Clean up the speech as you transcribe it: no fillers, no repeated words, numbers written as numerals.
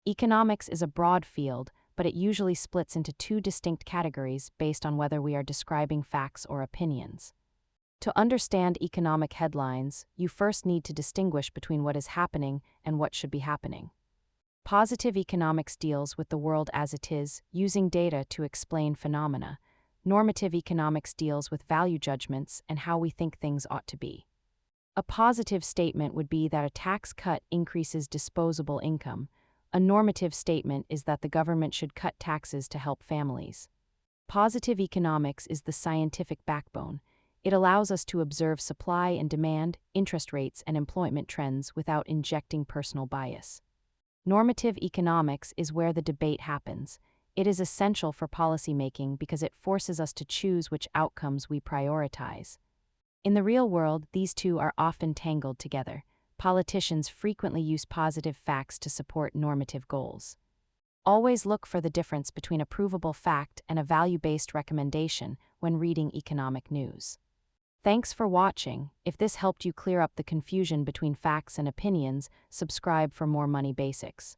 Economics is a broad field, but it usually splits into two distinct categories based on whether we are describing facts or opinions. To understand economic headlines, you first need to distinguish between what is happening and what should be happening. Positive economics deals with the world as it is, using data to explain phenomena. Normative economics deals with value judgments and how we think things ought to be. A positive statement would be that a tax cut increases disposable income. A normative statement is that the government should cut taxes to help families. Positive economics is the scientific backbone. It allows us to observe supply and demand, interest rates, and employment trends without injecting personal bias. Normative economics is where the debate happens. It is essential for policymaking because it forces us to choose which outcomes we prioritize. In the real world, these two are often tangled together. Politicians frequently use positive facts to support normative goals. Always look for the difference between a provable fact and a value-based recommendation when reading economic news. Thanks for watching. If this helped you clear up the confusion between facts and opinions, subscribe for more money basics.